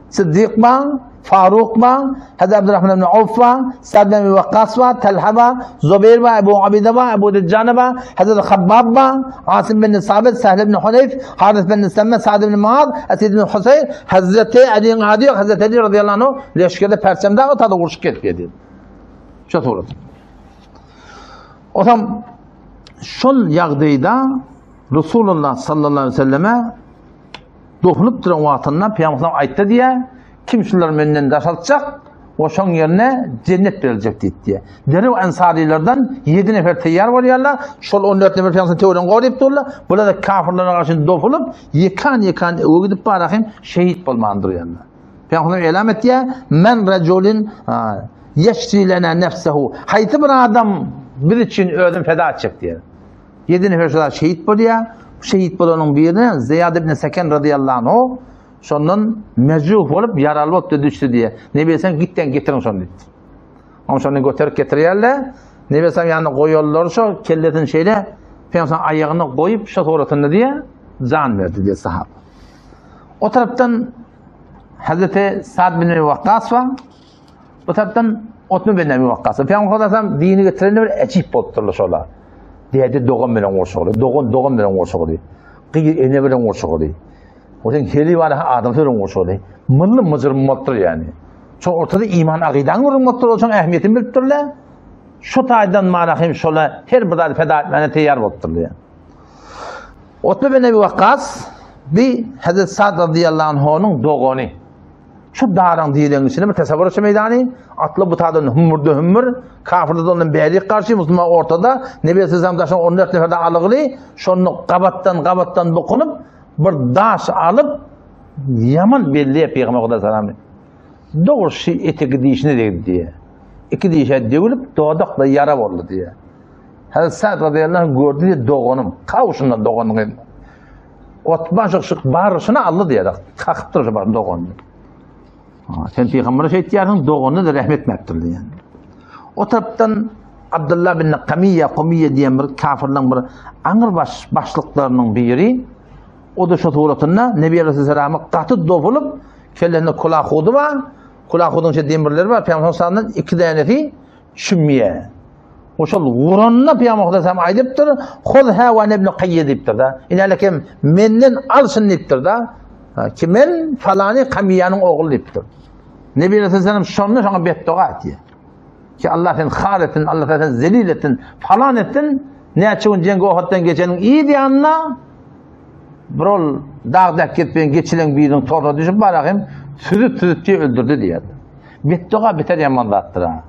Sıddık var, Faruk var, Hazreti Abdurrahman ibn Avf var, Sa'd ibn Abi Waqqas var, Talha var, Zübeyir var, Ebu Abide var, Ebu Deccan var, Hazreti Habbab var, Asim bin Sabit, Sahl ibn Hunayf, Haris bin Semme, Sa'd ibn Muaz, Esid ibn Husayn, Hazreti Ali'nin adi yok, Hazreti Ali radıyallahu anh leşkerde perçemde o tadı vuruşuk etkiye dedi. Şu soru. O zaman şol yağdıyda Resulullah sallallahu aleyhi ve selleme dokunup duran vaatından Peygamber ayette diye kim şunların önünden daşaltacak o şun yerine cennet verilecek diye. Derev ensarilerden 7 nefer teyyar var yerler. Şol 14 nefer Peygamber'in teoriden qoruyup dururlar. Burada da kafirlere karşı dopulup yıkan o gidip bırakayım şehit olmandır yerler. Peygamber elam etti ya men raculin yeşri lena nefsehu. Hayti bir adam bir için ödüm feda edecek diye. 7 nefer şehit oluyor. Şehit bulanın birine Ziyad ibn Seken radıyallahu anh şondan mecruh olup yaralı olup düştü diye. Ne bilsen gitten getirin şonu dedi. Ama şonu götürüp getiriyorlar. Ne bilsem yani koyuyorlar şu kelletin şeyle Peygamber ayağını koyup şu suratını diye can verdi diye sahabe. O taraftan Hazreti Sa'd bin Abi Waqqas var. O taraftan Utbe bin Abi Waqqas. Peygamber dini getirenler acayip oldular şolar. Deydi doğum bilen uğraşıyor. Doğum bilen uğraşıyor. Kıyı ene bilen uğraşıyor. O zaman heli var adam söylüyor uğraşıyor. Mıllı mızır mıttır yani. Çok ortada iman akidan mıttır o zaman ehemmiyetini bildirler. Şu taydan manahim şola her bir feda etmene teyyar mıttır yani. Utbe bin Abi Waqqas bir Hazreti Sa'd radıyallahu anh'ın doğunu. şu dağın diyenin içine bir tasavvur etme meydani atlı bu tadan hümmür kafirde ondan beylik karşı Müslüman ortada Nebi Aleyhisselam taşın 14 neferde alıgılı şonu qabattan dokunup bir daş alıp yaman belli Peygamber Kuda Salam'ı doğru şey eteki dişine dedi diye. İki dişe dövülüp doğdakla yara oldu diye. Hazreti Sa'd radıyallahu anh gördü diye doğunum. Kavuşundan doğunum. Otman şık barışına aldı diye. Kalkıp duruşu var doğunum. Sen Peygamber'e şey ettiğin doğunu da rahmet mekturdu yani. O taraftan Abdullah bin Qamiye diyen bir kafirden bir ağır başlıklarının biri o da şu tuğratında Nebi Aleyhisselam'a katı dopulup kellerine kulak hudu var. Kulak hudun şey demirleri var. Peygamber sallallahu iki deneti çümmiye. O şol vuranına Peygamber sallallahu aydıptır. Khudha ve nebnu qayyidiptir da. İnalekem menden alsın diptir da. Ki men falani Qamiye'nin oğlu diptir. Nebi Aleyhisselam şonna beddua diye. Ki Allah'ın haretin, Allah'ın zeliletin, falan ettin. Ne açığın cengi ohattan geçenin iyi diye anla. Brol dağda ketmeyen geçilen birinin toruna düşüp barakayım. Sürüp diye öldürdü diye. Beddua biter yamanlattır ha.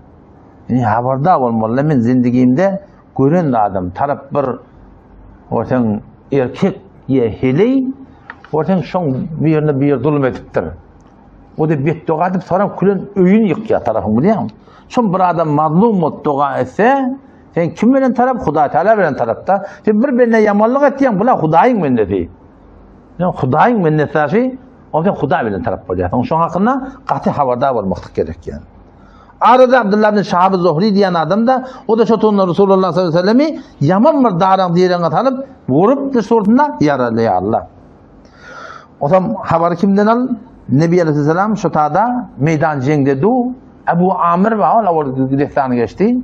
Yani haberdar olmalı. Men zindigimde gören adam taraf bir ortan erkek ye heley ortan şon bir yer zulüm ediptir. O da beddua edip sonra kulen öyün yıkya tarafın biliyor musun? Şon bir adam mazlum beddua etse sen kim bilen taraf? Huda Teala bilen tarafta. Sen bir birine yamanlık ettiyen bula Hudayın minneti. Yani Hudayın minneti o zaman Huda bilen taraf olacak. Onun şun hakkında katı haberdar olmak gerek yani. Arada Abdullah bin Şahab-ı Zuhri diyen adam da o da çotuğunda Resulullah sallallahu aleyhi ve sellem'i yaman bir dağın diyeğine tanıp vurup da sorduğunda yaralıyor Allah. O zaman haber kimden al? Nebi Aleyhisselam şu tada meydan cengde du Ebu Amir ve Allah orada direktanı geçti.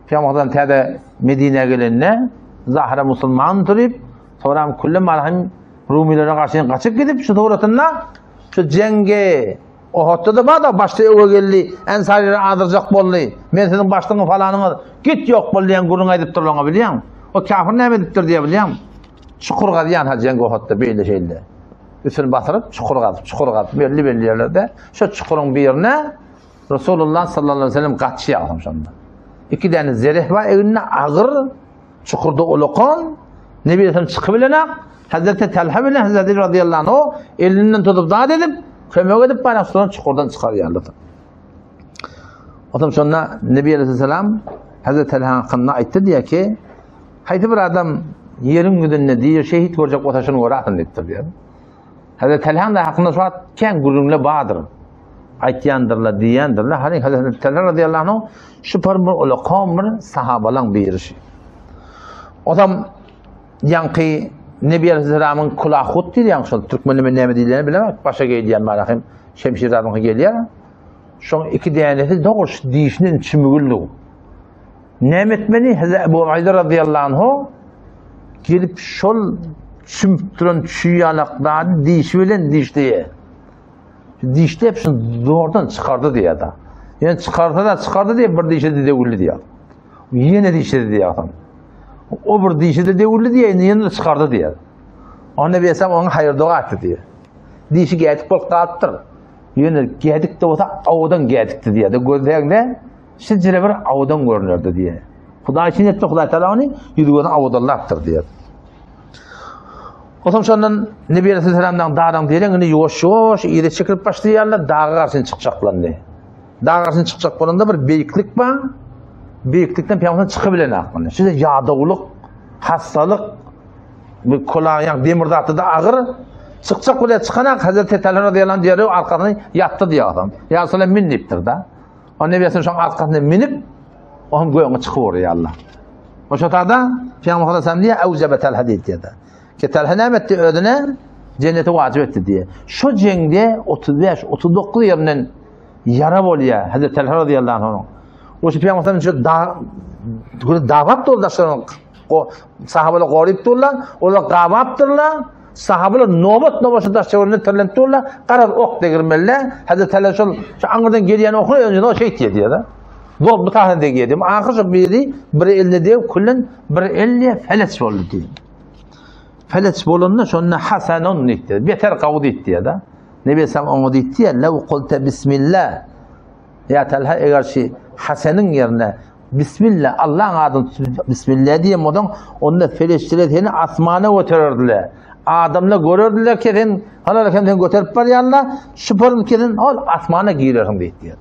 Peygamber'den tada Medine'ye gelinne Zahra Müslüman durip sonra kulle marham Rumilere karşı kaçıp gidip şu doğrultusunda şu cenge o hatta da bana başta eve geldi ensarileri aldıracak bollu men senin başlığın falanını git yok bolleyen gurun aydıp durduğunu biliyor musun? O kafir ne ediptir diye biliyor musun? Çukurga diyen ha cenge o hatta böyle şeyle üstünü batırıp çukurga belli yerlerde şu çukurun bir yerine Resulullah sallallahu aleyhi ve sellem kaçı yapmış onda. İki tane zereh var evine ağır çukurda olukan Nebi Aleyhisselam çıkıbilene Hazreti Talha bile Hazreti radıyallahu anh o elinden tutup daha edip kömök edip bana sonra çukurdan çıkarıyor Allah'tan. O zaman sonra Nebi Aleyhisselam Hazreti Talha hakkında ayıttı diye ki haydi bir adam yerin güdünne diye şehit görecek o taşını uğratın deyiptir diyor. Hazreti Talha'nın da hakkında şu an ken gururumla bağdır. Aytiyandırla diyendirla. Hani Hazreti Talha radıyallahu anh şu parmur ola kamır sahabalan bir işi. O zaman yankı Nebi Aleyhisselam'ın kulağı hut değil yani Türkmenlerin ne mediyelerini bilemek başa geliyen malakım Şemşir'den geliyor. Şu iki diyaneti doğrusu dişinin çimgüllü. Nemetmeni Hazreti Ebu Ubayde radıyallahu anh gelip şol çimtüren çüyalaklarını diş diye. Dişte hepsini doğrudan çıkardı diye da. Yani çıkardı diye bir dişe de devulli diye. Yine dişe de diye adam. O bir dişi de devulli diye yine çıkardı diye. O Nebi Aleyhisselam ona hayır dua etti diye. Dişi geldik bol kattır. Yine geldik de olsa avudan geldikti diye. De gözlerinde sizce bir avudan görünürdü diye. Huda için etti Huda Teala onu yüzüğünden avudallaktır diye. O zaman sonra Nebi Aleyhisselam'dan dağdan diyelim onu yavaş iyice çıkıp başlayarlar dağa karşısına çıkacaklar diye. Dağa karşısına çıkacak bolanda bir beyiklik var. Beyiklikten Peygamber'den çıkabilen aklına. Şimdi yağdavuluk, hastalık, bir kulağı demirde attı da ağır. Çıkacak bile çıkanak Hazreti Talha radıyallahu anh diyor arkasına yattı diye adam. Ya Resulallah miniptir da. O Nebi Aleyhisselam arkasına minip onun göğüne çıkıyor Allah. O şartta Peygamber Aleyhisselam diye evzebe Talha diye de. Ki Talha ne etti ödüne cennete vacip etti diye. Şu cengde 35-39 yerinden yara oluyor Hazreti Talha radıyallahu anh. O şu Peygamber'in şu davat yoldaşlarının o sahabeler gariptirler, onlar gavaptırlar. Sahabeler nöbet daşlarını terlentirler. Karar ok degirmeler. Hazreti Talha şu anırdan gelen okuyor önce o şey diye de. Zor bu tahtında geldim. Ahir bir elde diye kullen bir elle feles oldu diye. Feles bolunna şonna hasanun diye. Beter kavud diye de. Nebi Esam onu deydi ya, lev kulte bismillah. Ya Talha eğer şey Hasan'ın yerine Bismillah, Allah'ın adını Bismillah diye modun, onda felişçiler seni asmana götürürdüler. Adamla görürdüler ki sen halalken sen götürüp var yanına, şüpherim ki sen ol asmana giyirirsin deydi.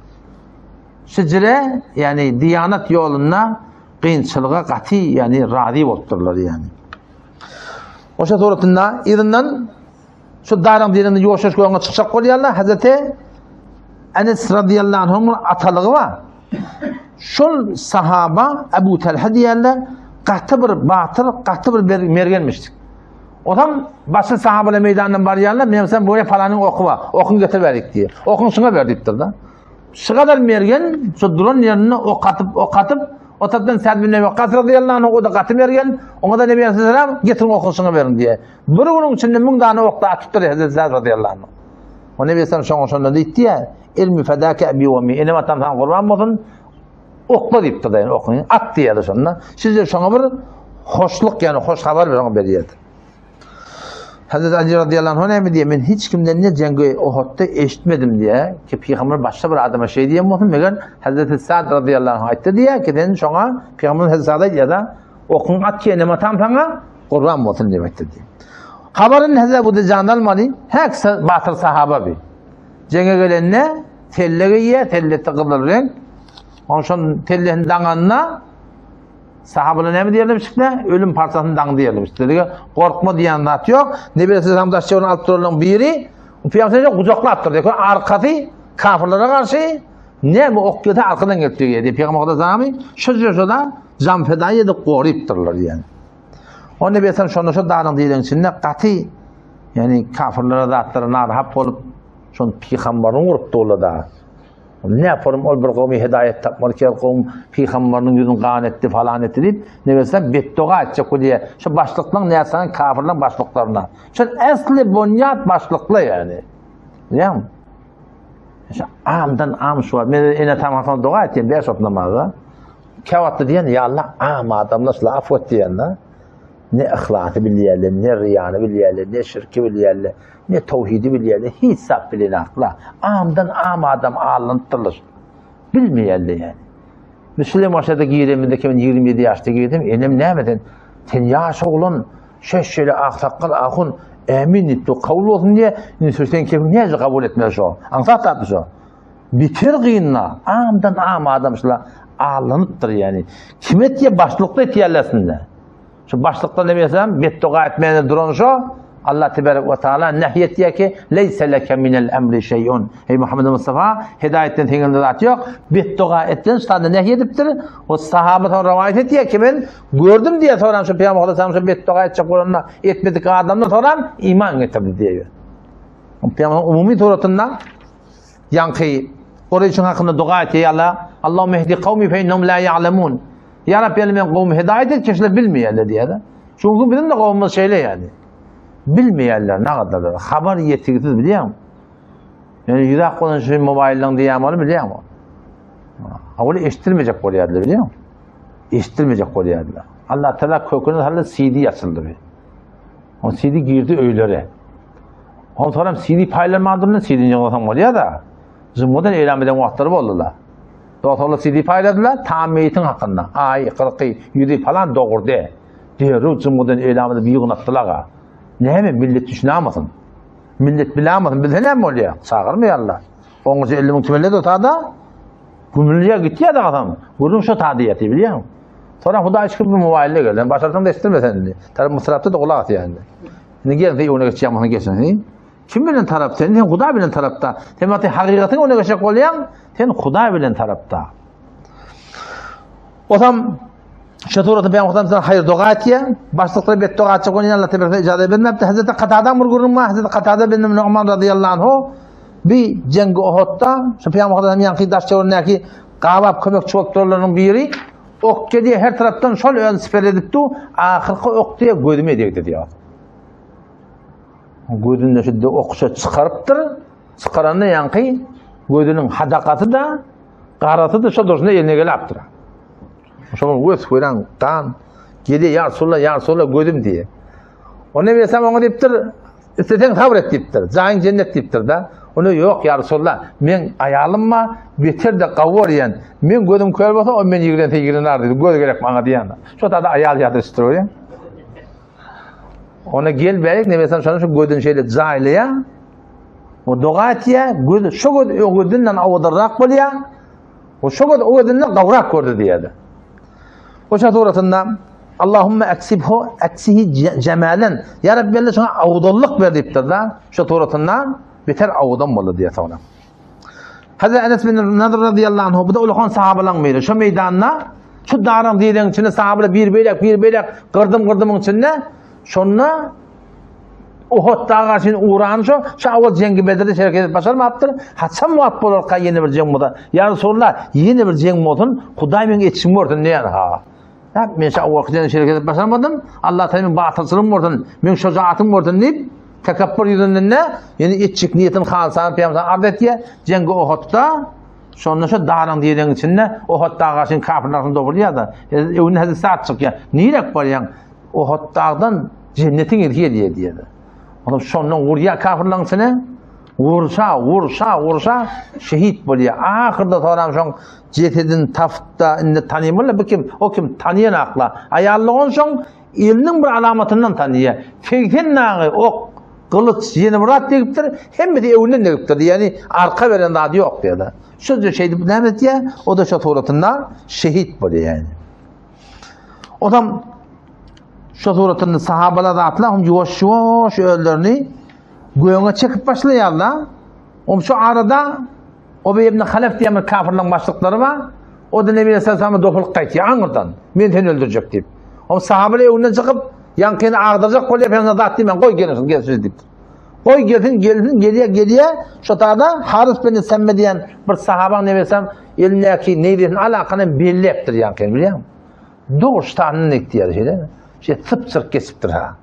Şicre yani diyanet yoluna kıyınçılığa katı yani razı olurlar yani. O şey sorutunda izinden şu darın dilinde yoşuş koyuna çıkacak koyuyorlar. Hazreti Enes radıyallahu anh'ın atalığı var. Şol sahaba Ebu Talha diyorlar, katı bir batır, katı bir mergenmiştik. Otam başı sahabeyle meydanından var yanlar, benim sen böyle falanın oku var, okun götür verdik diye. Okun şuna verdiktir da. Şu kadar mergen, şu duran yerine ok atıp, o taraftan Sa'd bin Ebi Vaqqas radıyallahu anh o da katı mergen, ona da Nebi Aleyhisselam getirin okun şuna verin diye. Bir günün içinde 1000 tane okta atıp duruyor Hazreti Sa'd radıyallahu anh. O Nebi Aleyhisselam şuna deydi ya, ilmi fedâke ebi ve mi, enema tamsan kurban olsun, okla deyip de yani okun, at diye şuna. Sizce şuna bir hoşluk yani hoş haber veren beriyedi. Hazreti Ali radıyallahu anh ne diye, ben hiç kimden ne cengi Uhud'da eşitmedim diye ki Peygamber başka bir adama şey diyem olsun, meğer Hazreti Sa'd radıyallahu anh ayıttı diye ki den şuna Peygamber Hazreti Sa'd'a ya da okun at ki enema tamsana kurban olsun demektir diye. Haberin Hazreti bu da candan mali, hek batır sahaba bir. Cenge gelenine tellege ye, tellette kıblar renk. Onun için tellehin dananına sahabeler ne mi diyelim işte? Ölüm parçasını dan diyelim işte. Korkma diyen zat yok. Nebi Aleyhisselam da şeyin alt turunun biri, Peygamber'e kucakla attırdı. Arkası kafirlere karşı ne mi okyada arkadan getiriyor diye. Peygamber da zami şu da can feda edip koruyuptırlar yani. O Nebi Aleyhisselam şu dağın diyelim içinde katı yani kafirlere de attırı narhap olup şun Peygamber'in vurup dolu da. Ne yaparım ol bir kavmi hidayet tapmalı ki kavm Peygamber'in yüzünü kan etti falan etti deyip ne bilsem bedduğa edecek diye. Şu başlıkların ne yapsan kafirlerin başlıklarına. Şu esli bunyat başlıklı yani. Biliyor musun? Şu amdan am şu var. Ben ene tamamdan dua ettim. Beş ok namazı. Kevattı diyen ya Allah am adamlar nasıl affet diyenler. Ne ihlatı biliyorlar, ne riyanı biliyorlar, ne şirki biliyorlar, ne tevhidi biliyorlar, hiç sap bilin akla. Amdan am adam ağlanıttırlar. Bilmiyorlar yani. Müslüman aşağıda giydiğimde ben 27 yaşta giydim, enem ne emedin? Sen yaş oğlun, şöyle aksakkal akun, emin etti, kabul olsun diye, sen kim neyse kabul etmez o. Ansat tatmış o. Bitir kıyınla, amdan am adam ağlanıttır yani. Kime diye başlıkta etiyerlesinler. Şu başlıkta ne bilsem, beddua etmeyene duran şu, Allah Tebarek ve Teala nehyet diye ki, leyse leke minel emri şeyun. Ey Muhammed Mustafa, hidayetten tenginde zat yok. Beddua ettin, şu nehyediptir. O sahabetin rivayet et diye ki ben gördüm diye soran şu Peygamber Aleyhisselam şu beddua edecek olanla etmedik adamla soran iman getirdi diye. Peygamber umumi turatından yankı oraya için hakkında dua et ya Allah. Allahümme ehdi kavmi fe innehum la ya'lemun. Ya Rabbi elimin kavmi hidayet et, kişiler bilmeyenler diye de. Çünkü bizim de kavmimiz şeyle yani. Bilmeyenler ne kadar haber yetkisiz biliyor musun? Yani yüzak konuşuyor mobilden diyemeli biliyor musun? Öyle eşittirmeyecek koyarlar biliyor musun? Eşittirmeyecek koyarlar. Allah Teala kökünün haline CD yazıldı bir. O CD girdi öylere. Ondan sonra CD paylanmadığında CD'nin yanılsam oluyor da. Zımmadan eylem eden vaktları oldular. Doğru CD payladılar, tamiyetin hakkında. Ay, 40, 100 falan doğurdu. Diyor, zımmadan eylem eden bir yığın attılar. Ne mi? Millet düşünemesin. Millet bilemesin. Bize ne mi oluyor? Çağırmıyorlar. 10-50 bin tümelle de otada. Gümrüğe gitti ya da adam. Bunun şu tadiyeti biliyor musun? Sonra Huda çıkıp bir mobiline geldi. Başarsan da istirmesen diye. Tabi mısrafta da kulak atıyor yani. Ne geldi ona geçeceğim ona geçsin. Kim bilen tarafta? Sen Huda bilen tarafta. Sen hakikatin ona geçecek olayan sen Huda bilen tarafta. O zaman şaturatı ben okudum sana hayır dua et ya. Başlıkları bet dua edecek olan Allah Teala icazet vermedi. Hazreti Katada murgurun ma Hazreti Katada bin Nu'man radıyallahu anhu bir cengi Uhud'da şu Peygamber'den yankı daşçıların ki kavab kömek çoktorlarının biri ok diye her taraftan şol ön siper edipti. Ahirki ok diye gözüme değdi diyor. Gözünden şu okuşa çıkarıptır. Çıkaranı yankı gözünün hadakatı da qaratı da şu doşuna eline gelaptır. Şoň göz koýan tan gede ya Rasulullah gözüm diye. O ne bilsem ona diptir İstesen sabret deyiptir. Zahin cennet deyiptir da. Onu yok ya Resulullah. Men ayalımma beter de qavoriyan. Men gözüm körüp olsa o men yigirente yigirinar dedi. Göz gerek bana diyen. Şu da ayal yadırıştırıyor ya. Ona gel berek ne mesela şu gözün şeyle zahiliya. O doğatiya göz şu göz o gözünden avadarrak bolya. O şu göz o gözünden qavrak gördü diyedi. O şatoratında Allahümme eksihi cemalen. Ya Rabbi Allah sana avudallık ver deyiptir da. Şatoratında beter avudan bolu diye sonra. Hazreti Enes bin Nadir radıyallahu anh bu da ulğan sahabalan mıydı? Şu meydanına şu darın diyenin içinde sahabalar bir beylek kırdımın içinde şonna Uhud dağı için uğran şu avaz cengi Bedir'de şereket başarmaptır. Haçan muat bolar ka yeni bir ceng moda. Ya Resulullah yeni bir ceng modun Huday men etişim ordun ne yani ha. Ya men şu vaktiyen şereket başarmadım. Allah Teala batılsırım ordun. Men şucaatım ordun deyip tekabbür yüzünden ne? Yani etçik niyetin halsan peygamber adetiye cengi Uhud'da sonra şu dağın diyenin içinde Uhud dağı için kafirlerin doğruya da evin hazır saat çıkıyor. Niye baryan Uhud dağdan cennetin erkiye diye. Adam sonra vuruyor kafirlerin içine vursa şehit boluyor. Ahırda sonra şu cetedin tafta indi tanıyımıyla bu kim? O kim? Tanıyan akla. Ayarlığın son elinin bir alamatından tanıyor. Fekten nağı ok kılıç yeni murat deyiptir. Hem de evinden deyiptir. Yani arka veren daha yok diye de. Şu şeydi ne diye? O da şu suratında şehit boluyor yani. Adam şu suratında sahabalar da atlar. Yavaş öldürünü göğüne çekip başlayarlar. Şu arada o bir İbn Halef diye bir kafirlerin başlıkları var. O da Nebi Aleyhisselam'a dokulup kayıtıyor. Anırdan. Beni seni öldürecek deyip. O sahabeler evinden çıkıp yankını ağdıracak. Koy efendine dağıt deyip. Koy gelirsin deyip. Koy gelsin geliye. Şu tarafta Haris bin Semme diyen bir sahaban Nebi Aleyhisselam elindeki neydiğinin alakanı belli yaptır yankını biliyor musun? Doğuş tanrının ihtiyarı şey değil mi? Sıp kesiptir ha.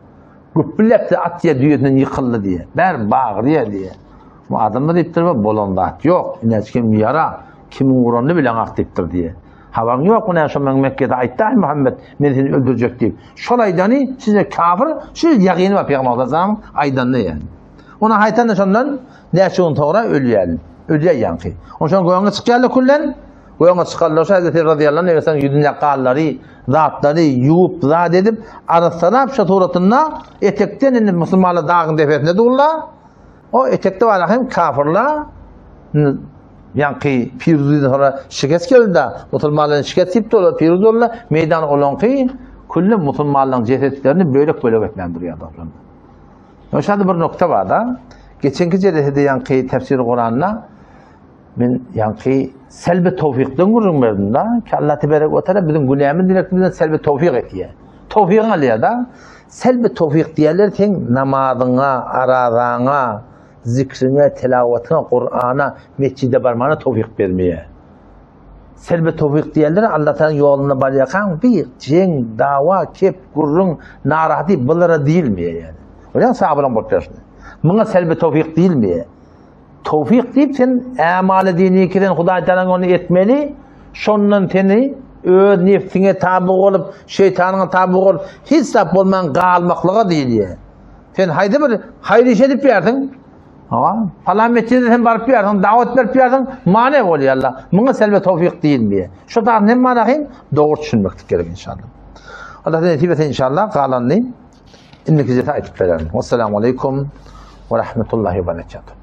Güppülep de at ya düğünden yıkıldı diye. Ber bağırıyor diye. Bu adamlar deyiptir ve bolonda at yok. İnez kim yara, kimin uğranını bilen ak deyiptir diye. Havan yok. Ona şu Mekke'de ayette ay Muhammed beni seni öldürecek deyip. Şolaydani size kafir, siz yakini var Peygamber zaman aydan ne yani. Ona haytan da şundan ne şun toğra ölüyor yankı. Onun için goyana çıkıyorlar kullen. Goyana çıkarlarsa Hazreti radıyallahu anh mesela yüzünde kalları zatları yuup zat edip arasana şatoratında etekten Müslümanlar dağın defetinde dururlar. O etekte var hem kafirler yankı Firuz'dan sonra şikayet geldi de Müslümanların şikayet edip de Firuz olurlar. Meydan olan ki kullu Müslümanların cesetlerini bölük etmendiriyor adamlar. Şöyle bir nokta var da geçenki cehede yankı tefsir Kur'an'la men yankı selbe tevfikten gurun verdim da ki Allah tebarek ve teala bizim günahımız direkt bizden selbe tevfik etiyor. Tevfik alıyor da selbe tevfik diyorlar sen namazına, arazana, zikrine, tilavetine, Kur'an'a, mescide barmana tevfik vermeye. Selbe tevfik diyorlar Allah Teala'nın yoluna baryakan bir ceng, dava, kep, gurrun, narahati bunlara değil mi yani? Öyle sahabeler bakıyorsun. Buna selbe tevfik değil mi? Tevfik deyip sen amali dini kiren Huday Teala'nın onu etmeli. Şondan seni öz nefsine tabi olup, şeytanına tabi olup, hiç sap olmayan kalmaklığa değil ya. Sen haydi bir hayri iş edip yerdin. Falan mescide sen barıp yerdin, davet verip yerdin, mane oluyor Allah. Buna selbe tevfik değil mi? Şu da ne manayın? Doğru düşünmek gerek inşallah. Allah netibete inşallah kalanını inneki zeta etip verelim. Vesselamu aleyküm ve rahmetullahi ve berekatuhu.